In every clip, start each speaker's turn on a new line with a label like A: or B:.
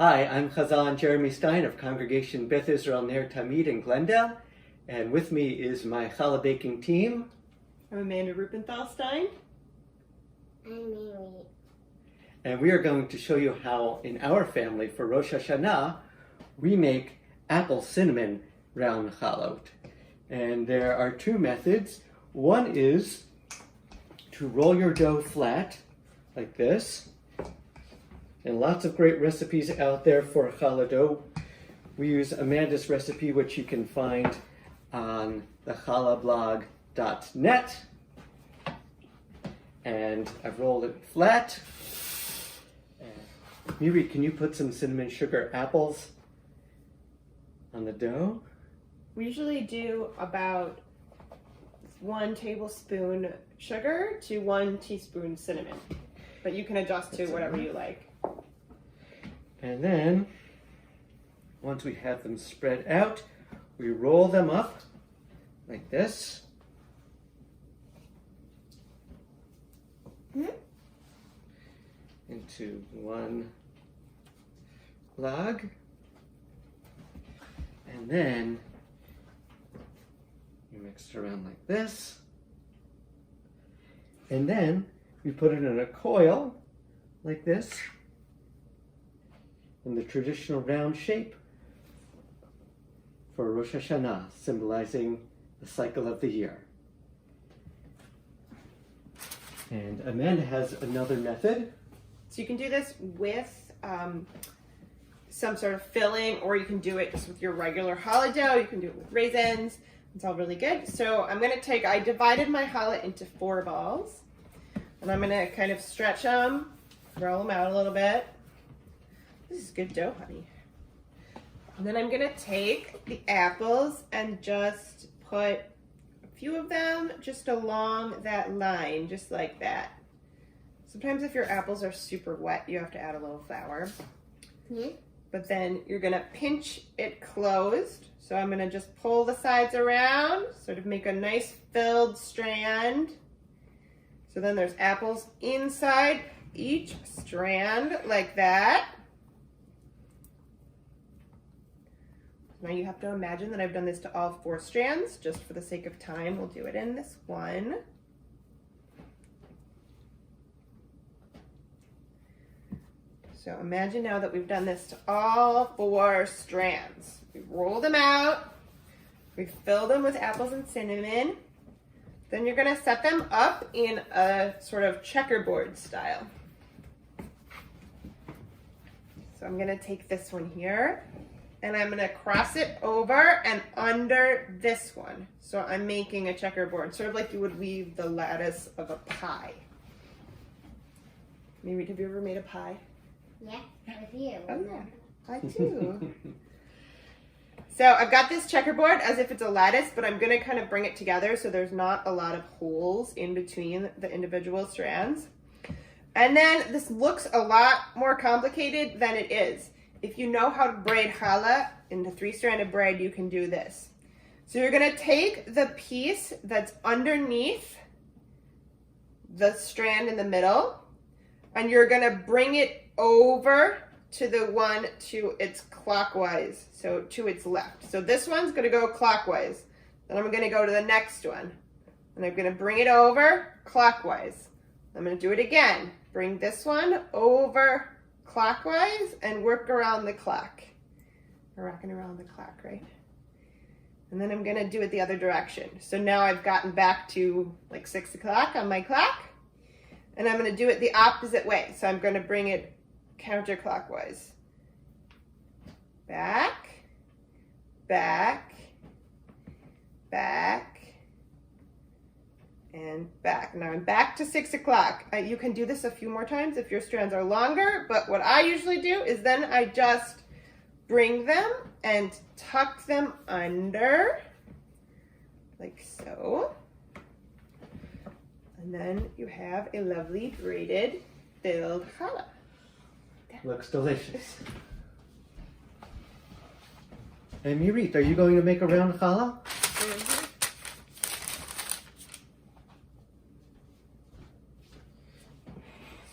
A: Hi, I'm Chazan Jeremy Stein of Congregation Beth Israel Ner Tamid in Glendale, and with me is my challah baking team.
B: I'm Amanda Rupenthal-Stein.
C: I'm Mary.
A: And we are going to show you how, in our family, for Rosh Hashanah, we make apple cinnamon round challah. And there are two methods. One is to roll your dough flat, like this. And lots of great recipes out there for challah dough. We use Amanda's recipe, which you can find on the challahblog.net. And I've rolled it flat. Miri, can you put some cinnamon sugar apples on the dough?
B: We usually do about 1 tablespoon sugar to 1 teaspoon cinnamon, but you can adjust to whatever you like.
A: And then, once we have them spread out, we roll them up like this. Into one log. And then you mix it around like this. And then we put it in a coil like this, in the traditional round shape for Rosh Hashanah, symbolizing the cycle of the year. And Amanda has another method.
B: So you can do this with some sort of filling, or you can do it just with your regular challah dough. You can do it with raisins. It's all really good. So I'm going to I divided my challah into 4 balls, and I'm going to kind of stretch them, roll them out a little bit. This is good dough, honey. And then I'm gonna take the apples and just put a few of them just along that line, just like that. Sometimes if your apples are super wet, you have to add a little flour. But then you're gonna pinch it closed. So I'm gonna just pull the sides around, sort of make a nice filled strand. So then there's apples inside each strand like that. Now you have to imagine that I've done this to all 4 strands. Just for the sake of time, we'll do it in this one. So imagine now that we've done this to all 4 strands. We roll them out, we fill them with apples and cinnamon. Then you're gonna set them up in a sort of checkerboard style. So I'm gonna take this one here, and I'm gonna cross it over and under this one. So I'm making a checkerboard, sort of like you would weave the lattice of a pie. Maybe, have you ever made a pie?
C: Yeah, with you.
B: Oh yeah, I too. So I've got this checkerboard as if it's a lattice, but I'm gonna kind of bring it together so there's not a lot of holes in between the individual strands. And then this looks a lot more complicated than it is. If you know how to braid challah into 3-stranded braid, you can do this. So you're gonna take the piece that's underneath the strand in the middle, and you're gonna bring it over to the one to its clockwise, so to its left. So this one's gonna go clockwise. Then I'm gonna go to the next one, and I'm gonna bring it over clockwise. I'm gonna do it again. Bring this one over clockwise and work around the clock. We're rocking around the clock, right? And then I'm gonna do it the other direction. So now I've gotten back to like 6 o'clock on my clock, and I'm gonna do it the opposite way. So I'm gonna bring it counterclockwise. Back, back, back, and back. Now I'm back to 6 o'clock. You can do this a few more times if your strands are longer, but what I usually do is then I just bring them and tuck them under, like so. And then you have a lovely braided filled challah.
A: Looks delicious. And Mirit, are you going to make a round challah?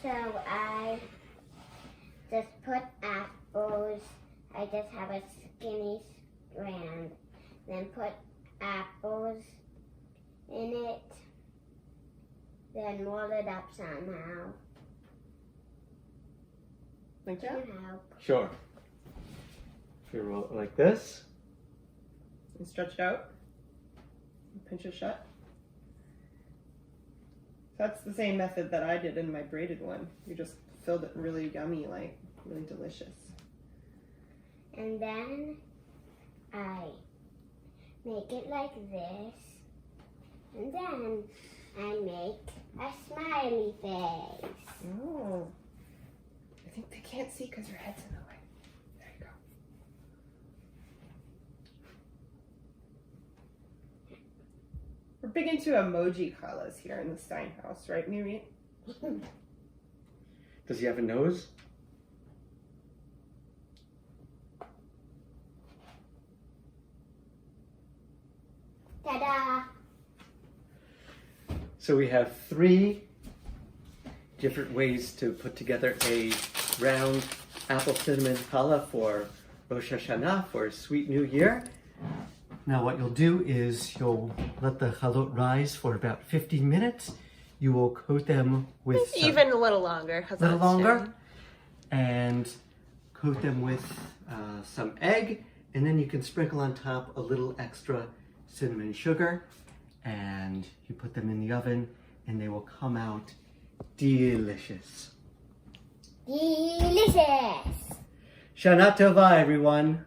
C: So I just put apples. I just have a skinny strand. Then put apples in it. Then roll it up somehow.
B: Like that?
C: To help.
A: Sure. If you roll it like this.
B: And stretch it out. Pinch it shut. That's the same method that I did in my braided one. You just filled it really yummy, like really delicious.
C: And then I make it like this. And then I make a smiley face.
B: Oh. I think they can't see because your head's in the way. There you go. We're big into emoji colors here in the Stein house, right, Miri?
A: Does he have a nose?
C: Ta-da!
A: So we have 3 different ways to put together a round apple cinnamon challah for Rosh Hashanah, for a sweet new year. Now what you'll do is you'll let the chalot rise for about 15 minutes. You will coat them with
B: Even a little longer.
A: a little longer, and coat them with some egg, and then you can sprinkle on top a little extra cinnamon sugar, and you put them in the oven, and they will come out delicious.
C: Delicious!
A: Shana Tova, everyone.